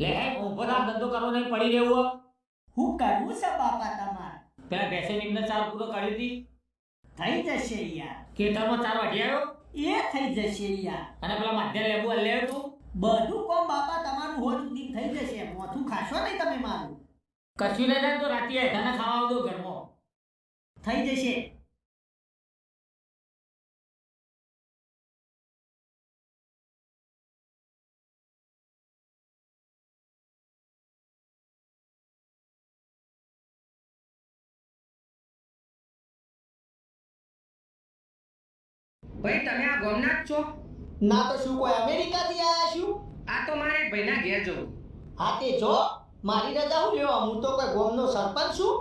લે ઉભો થા, ધંધો કરવો નહીં, પડી રહેવું. હું કરવું છે બાપા તમાર? પેલા ભેંસે નિંદર ચાર પૂરો કરી હતી. થઈ જશે યાર, ખેતરમાં ચાર વાઢી આવ્યો. એ થઈ જશે યાર. અને પેલા માધ્યમ લેબુ લે તું. બધું કોમ બાપા તમારું હોજ સુધી થઈ જશે. મોથું ખાશો નહીં તમે મારું. કશું નહીં થાય તો રાતે હેઠાને ખાવા આવજો ઘરમાં. થઈ જશે. ભાઈ તમે આ ગામના જ છો? ના તો શું કોઈ અમેરિકાથી આયા છું? આ તો મારે એક ભાઈના ઘેર જવું. હા તે જો મારી રજા હું લેવા, હું તો કોઈ ગામનો સરપંચ છું.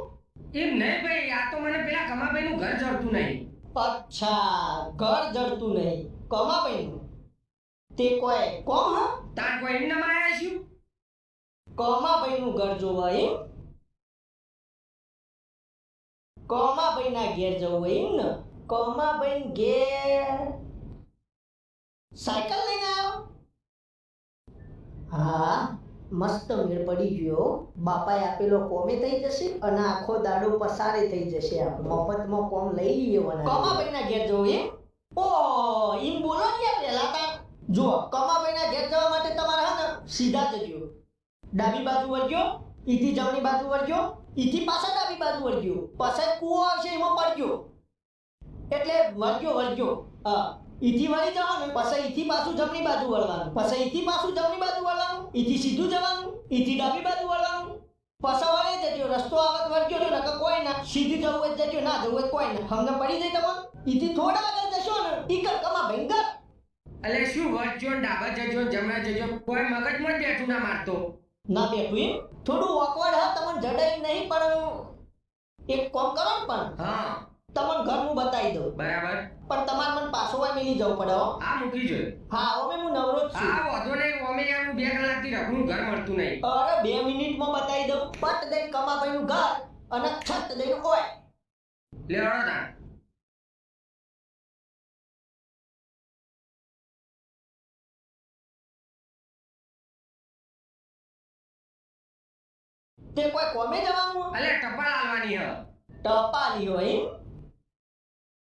એમ નહીં ભાઈ, આ તો મને પેલા કમાભાઈનું ઘર જડતું નહીં. અચ્છા, ઘર જડતું નહીં, કમાભાઈનું. તે કોઈ કોમ હા? તાર કોઈ એમ નામ આયા છું? કમાભાઈનું ઘર જોવા એમ? કમાભાઈના ઘેર જવું એમ ને? કમાભાઈ ઘેર સાયકલ લઈને આવ્યો? હા, મસ્ત મેળ પડી ગયો. બાપાએ આપેલો કોમે થઈ જશે અને આખો દાડો પસારે થઈ જશે. આપણે મફતમાં કોમ લઈ લઈએ. કમાભાઈના ઘેર જવું એમ? ઓ એમ બોલો ને યાર પહેલા તાર. જો કમાભાઈના ઘેર જવા માટે તમારે હા ને સીધા જજો. ડાબી બાજુ વળજો, ઈથી જમણી બાજુ વળજો, ઈથી પાછા ડાબી બાજુ વળજો, પછી કૂવો આવશે એમાં પડજો. એટલે વળજો હા, ઈથી વળી જવાનું, પછી ઈથી પાછું જમણી બાજુ વળવાનું, પછી ઈથી પાછું જમણી બાજુ વળવાનું, ઈથી સીધું જવાનું, ઈથી ડાબી બાજુ વળવાનું, પછી વળી જજો. રસ્તો આવત વળજો ને નકર કોઈ ના. સીધું જવું હોય જજો, ના જવું હોય કોઈ ના. હમને પડી જાય તમને. ઈથી થોડા આગળ જશો ને ઈકર કમા ભયંકર. એટલે શું વળજો ને ડાબા જજો ને જમણા જજો, કોઈ મગજમાં જ બેઠું ના મારતો. ના બેઠું એમ? થોડું ઓકવર્ડ હા, તમને જડાઈ નહીં પણ એક કામ કરો ને. પણ હા તમને ઘર હું બતાવી દઉં. બરાબર. પણ તમારે મને પાછો વાય મિલી જવું પડે હો. આ મૂકી જોઈએ. હા હવે હું નવરો જ છું. હા વાંધો નહીં, ઓમે યાર હું 2 કલાકથી રખડું, ઘર મળતું નહીં. અરે 2 મિનિટમાં બતાવી દઉં. પટ દઈને કમાભાઈનું ઘર અને છત દઈને ઓય. લે વળો તાણ. તે કોઈ કોમે જવાનું? અલે ટપાલ આલવાની હ. ટપાલી હોય એમ?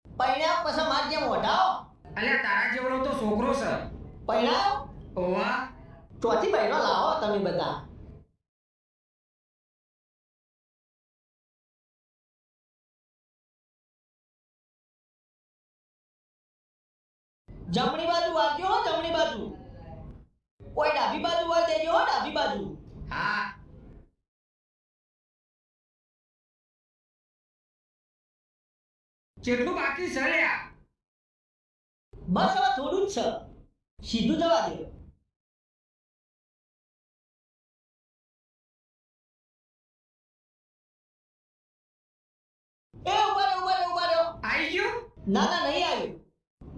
પૈણા પછી માર જેમ ઓઢાવો. અલે તારા જેવડો તો છોકરો છે. પૈણાયો? ઓવા ચોથી બહેનો લાવો તમે બધા. જમણી બાજુ વાળજો હો, જમણી બાજુ. ઓય ડાબી બાજુ વાળ દેજો હો, ડાબી બાજુ. હા. કેટલું બાકી છે લે આ? બસ હવે થોડું જ છે, સીધું જવા દે. એ ઉભા રહ્યો. આવી ગયું? ના નહીં આવ્યું.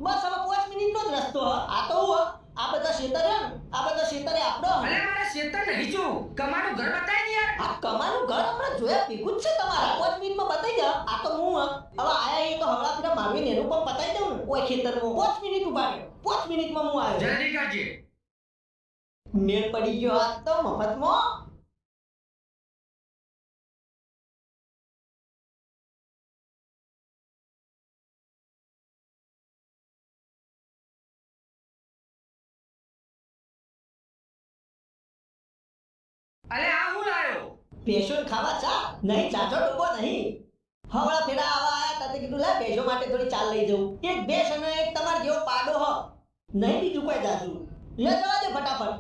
બસ હવે 5 મિનિટનો જ રસ્તો હ. આ તો હું આ બધા ખેતર હે ને, આ બધા ખેતરે આપણો. અલે મારે શેતર નહીં જો, કમાનું ઘર બતાવી દે યાર. આ કમાનું ઘર હમણાં જોયા ભેગું જ છે તમારા. 5 મિનિટમાં બતાવી દે. આ તો હું હવે આયા એ તો હવળા પીડા મારવીને એનું પણ બતાવી દઉં ને. ઓય ખેતરમાં 5 મિનિટ ઉભા રહ્યો. 5 મિનિટમાં હું આવ્યો. જલ્દી કરજે. મેળ પડી ગયો આજ તો મફતમાં. અલે આ હું લાયો? ભેંસો ખાવા ચા નહીં, ચાચો ડોબો નહીં. હવળા ફેરા આવા આયા તા તે કીધું લે ભેંસો માટે થોડી ચાલ લઈ જવું. એક ભેંસ અને એક તમાર જેવો પાડો હ. નહીં બીજું કોઈ જાજુ. લે જવા દે ફટાફટ.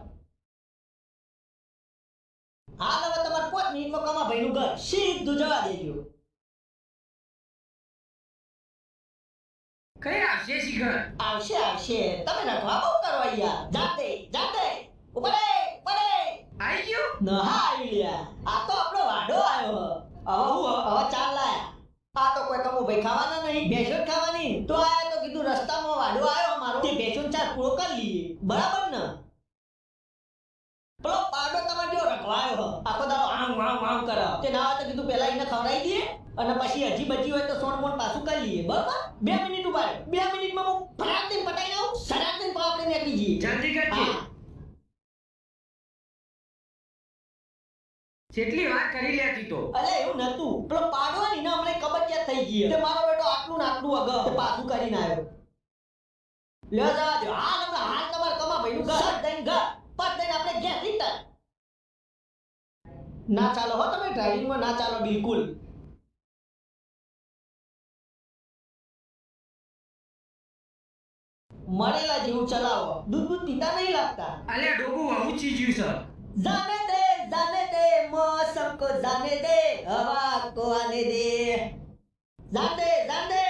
હાલ હવે તમારે 5 મિનિટમાં કમાભાઈનું ઘર સીધું જવા દેજો. કઈ આવશે શિખર? આવશે. તમે રખવા બહુ કરો યાર. જાતે ઉપર આવી ગયું? ના આવી લ્યા. આ તો આપણો વાડો આવ્યો હ. હવે ચાલ લાયા. આ તો કોઈ કમો ભાઈ ખાવાના નહીં, ભેંસો જ ખાવાની. તો આયા તો કીધું રસ્તામાં વાડો આવ્યો મારો, તે ભેંસો ચાર પૂરો કરી લઈએ. બરાબર ને? પેલો પાડો તમારે જેવો રખવાયો હ. આખો દાડો આમ કરે. તે ના હોય તો કીધું પેલા એને ખવડાવી દઈએ અને પછી હજી બચી હોય તો સોન મોન પાછું કરી લઈએ. બરાબર? 2 મિનિટ ઉભા રહો. 2 મિનિટમાં હું ફટાક દઈને પટાઈ દઉં. સડાક દઈને આપણે નીકળી જઈએ. જલ્દી કરજે. હા. કેટલી વાર કરી લેતી તો અલે એવું નતું, પેલો પાડવાની ને હમણાં કબજિયાત થઈ ગઈ તે મારો બેટો આટલું ને આટલું અગ તે પાછું કરીને આવ્યો. લ્યો જવા દો, હાલ હમણાં હાલ તમારે કમા ભાઈનું ઘર સટ દઈને ઘર પટ દઈને આપણે ઘેર રીતર. ના ચાલો હો, તમે ડ્રાઇવિંગમાં ના ચાલો બિલકુલ. મરેલા જેવું ચલાવો, દૂધ પીતા નહીં લાગતા. અલ્યા ડોબું આવું ચીજ્યું છે जाने दे मौसम को जाने दे, हवा को आने दे, जाने जाने.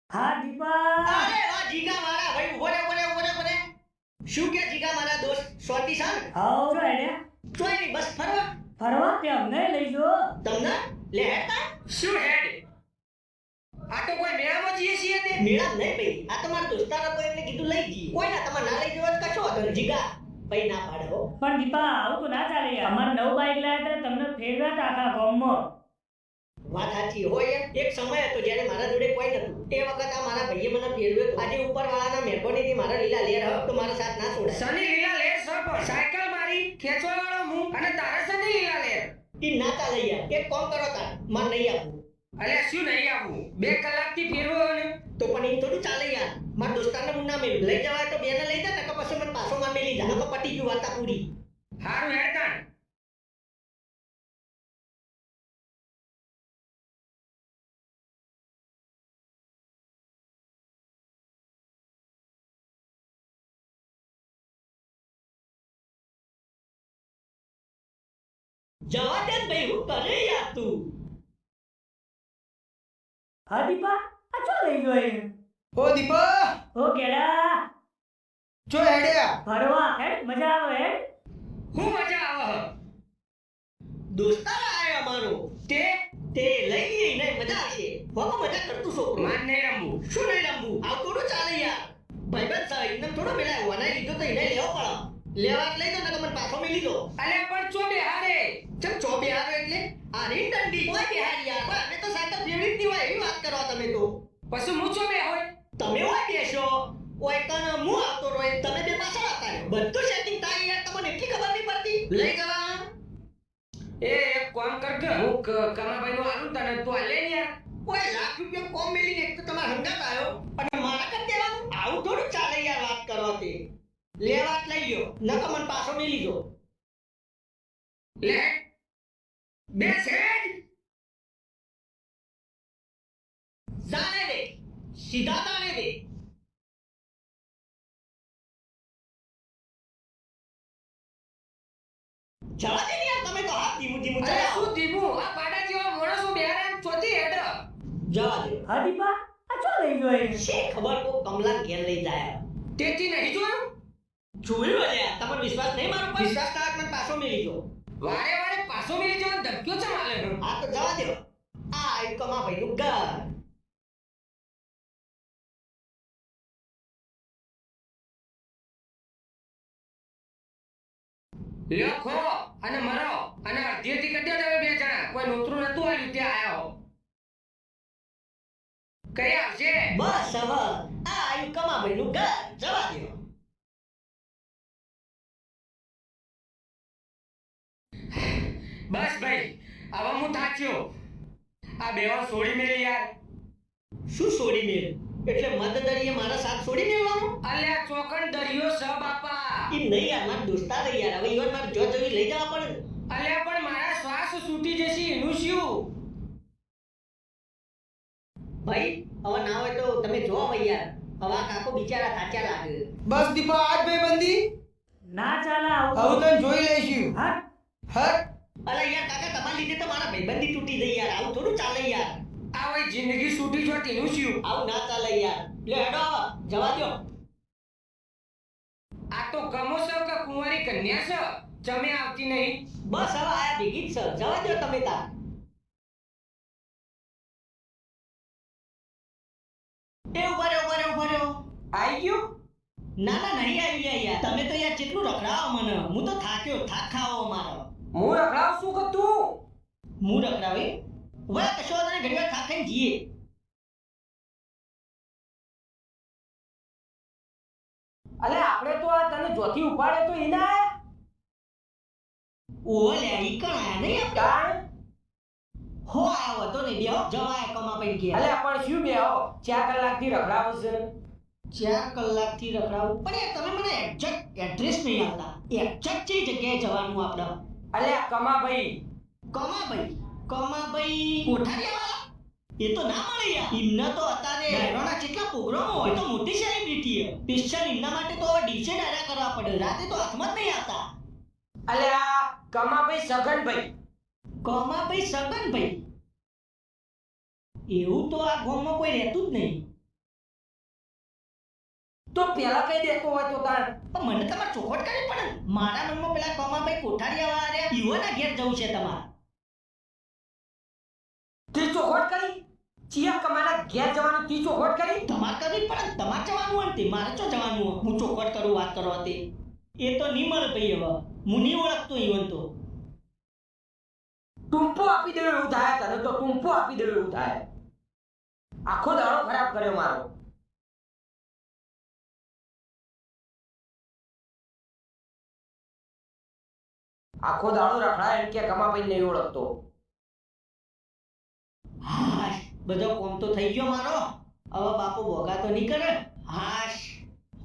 હા દીપા. અરે વાહ જીગા મારા ભાઈ, ઉભો રે ઉભો રે. શું કે જીગા મારા દોસ્ત સ્વાતિ સાન? હાઉ રેડે જોઈ ની બસ ફરવા. ફરવા તે અમને લઈ જો. તમને લે હેતા શું હેડ આ તો કોઈ મેળામાં જઈએ છીએ તે મેળા નહીં ભાઈ, આ તમારા દોસ્તાર હતો એટલે કીધું લઈ જઈએ. કોઈ ના તમારે ના લઈ જવા તો કશો હતો જીગા ભાઈ ના પાડે હો. પણ દીપા આવું તો ના ચાલે યાર. અમાર નવ બાઈક લાયા હતા, તમને ફેરવ્યા હતા આખા ગામમાં. વાત સાચી હોય. એક સમય હતો જ્યારે મારા જોડે કોઈ નતું. તે વખત આ મારા ભાઈએ મને ફેરવ્યો હતો. આજે ઉપરવાળાના મહેરબાનીથી મારા લીલા લેર હવે તો મારા સાથ ના છોડાય. સની લીલા લેર સર પર સાયકલ મારી ખેંચવા વાળો હું અને તારા સની લીલા લેર ઈ ના ચાલે યાર. એક કામ કરો તાર, માર નહીં આપવું. અલ્યા શું નહીં આવું 2 કલાકથી ફેરવો ને તો પણ ઈ થોડું ચાલે યાર. મારા દોસ્તારને હું ના મેળ્યું. લઈ જવાય તો બેને લઈ જા, નકર પછી મને પાછો માં મેલી જા. નકર પટી ગયું વાતા પૂરી. હારું હેડ તાણ જવા દે ને ભાઈ, હું કરે યાર તું. હા દીપા આ ચો લઈ જો એ. ઓ દીપા, ઓ કેડા જો હેડ્યા. ફરવા હેડ, મજા આવે હેડ. હું મજા આવે દોસ્તાર આયો અમારો. તે તે લઈ લઈએ ને મજા આવશે. બાપા મજા કરતું છોકરો. માન નહીં રમવું શું નહીં રમવું? આવું થોડું ચાલે યાર. ભાઈબંધ સાહેબ એકદમ થોડો મેળા વનાઈ લીધો તો એને લેવો પડે. લેવા જ લઈ દો, નકર મને પાછો મેલી દો. અલ્યા પણ ચો બેહારે ચમ ચો બિહાર એટલે આ રીન દંડી કોઈ બિહાર યાર. પણ અમે તો સાયકલ ફેવરિટ ની હોય એવી વાત કરો તમે તો. પછી હું ચો બે હોય તમે હોય બેસો ઓય કન હું આવતો રોય, તમે બે પાછળ આવતા રહ્યો. બધું સેટિંગ થાય યાર. તમને એટલી ખબર નહીં પડતી. લઈ જવા. એ એક કામ કર કે હું કમાભાઈ નું આલું તને તું આલે ને યાર ઓય લાખ રૂપિયા કોમ મેલીને એક તો તમારા હંગાત આવ્યો અને મારા કર દેવાનું. આવું થોડું ચાલે યાર વાત કરો તે. લેવા જ લઈ લ્યો, નકર મને પાછો મેલી દો. લે બે સેડ જાને દે, સીધા જાને દે. જવા દે ને યાર, તમે તો હાથ ધીમું ધીમું અરે ચલાવો. શું ધીમું આ પાડા જેવા માણસો બેહારે ચોથી હેડ જવા દે. હા દીપા આ ચો લઈ જો એ. શી ખબર કો કમલા ઘેર લઈ જાય. તેથી નહીં જોયું જોયું અલ્યા. તમને વિશ્વાસ નહીં મારો પર? વિશ્વાસ ના હોય તો મને પાછો મેલી દો. વારે વારે પાછો મિલી જવાનો ધમકીઓ ચમ આલે છે? આ તો જવા દો. આ આવ્યું કમા ભાઈનું ઘર. લખો અને મરો અને અડધીથી કઢ્યો તમે બે જણા કોઈ નોતરું નતું આવ્યું ત્યાં આયો કઈ આવશે બસ હવે આ આવ્યું કમા ભાઈનું ઘર. જવા દો. બસ ભાઈ હવે હું થાક્યો આ બેવા છોડી મેલી યાર શું છોડી મેલ? એટલે મદદરીએ મારા સાથ છોડી મેળવાનો? અલ્યા ચોકણ દરિયો સ બાપા એ નહીં યાર, મારા દોસ્તાર છે યાર. હવે ઈવન મારે જો જોઈ લઈ જવા પડે ને. અલ્યા પણ મારા શ્વાસ છૂટી જશે એનું શું ભાઈ હવે ના હોય તો તમે જો હવે યાર. હવે આ કાકો બિચારા થાચ્યા લાગે. બસ દીપા, આજ ભાઈબંધી. ના ચાલે આવું આવું તો. તને જોઈ લઈશું. હા હટ. અલા યાર કાકા, તમારા લીધે તો મારા ભાઈબંધી તૂટી ગઈ યાર. આવું થોડું ચાલે યાર. આ હોય જિંદગી છૂટી જો તેનું શું આવું ના ચાલે યાર. લે હેડો હવે, જવા દો. આ તો ગમો છો કે કુંવારી કન્યા છો ચમે આવતી નહીં બસ હવે આયા ભેગી જ છે. જવા દો તમે તાર. એ ઉભા રહ્યો, ઉભા રહ્યો, ઉભા રહ્યો. આવી ગયું ના ના નહીં આવી ગયા યાર. તમે તો યાર કેટલું રખડાવો મને. હું તો થાક્યો. થાક ખાવો મારો. હું રખડાવ શું કરતું હું રખડાવે હવે કશો વાંધો નહીં. ઘણી વાર થાક ખાઈને જઈએ. અલે આપણે તો આ તને જોથી ઉપાડે તો એના ઓહો લે ઈ કણ આયા નહીં આપણે તાણ હો આયો હતો ને બેહો જવાય કમાભાઈ ગયા અલે પણ શું બેહો 4 કલાકથી રખડાવો છે 4 કલાકથી રખડાવું પણ યાર તમે મને એક્ઝેક્ટ એડ્રેસ નહીં આપતા એક્ઝેક્ટ કઈ જગ્યાએ જવાનું આપણે અલે કમાભાઈ કમાભાઈ કોઠારીયાવાળા એ તો ના મળે યાર એમના તો અત્યારે ડાયરોના કેટલા પ્રોગ્રામો હોય તો મોટી સેલિબ્રિટી છે સ્પેશિયલ એમના માટે તો ડીજે ડાયરા કરવા પડે રાતે તો હાથમાં જ નહીં આવતા અલે આ કમાભાઈ સગનભાઈ એવું તો આ ગામમાં કોઈ રહેતું જ નહીં તો પેલા કઈ દેતો હોય તો તાણ પણ મને તમારે ચોખવટ કરવી પડે ને. મારા નામમાં પેલા કમાભાઈ કોઠારીયાવાળા રહ્યા ઈવોના ઘેર જવું છે તમારે તે ચોખવટ કરી ચિયા કમાના ઘેર જવાનું તી ચોખવટ કરી તમારે કરવી પડે ને. તમારે જવાનું હોય ને તે મારે ચો જવાનું હોય હું ચોખવટ કરું વાત કરવા તે એ તો નહીં મળે ભાઈ હવે હું નહીં ઓળખતો ઈવન તો ટૂંપો આપી દેવો એવું થાય તને તો ટૂંપો આપી દેવો એવું થાય આખો દાડો ખરાબ કર્યો મારો આખો દાડો રખડાય એમ કે કમાભાઈ નહીં ઓળખતો હાશ બધો કોમ તો થઈ ગયો મારો હવે બાપુ ભોગા તો નહીં કરે હાશ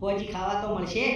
હોજી ખાવા તો મળશે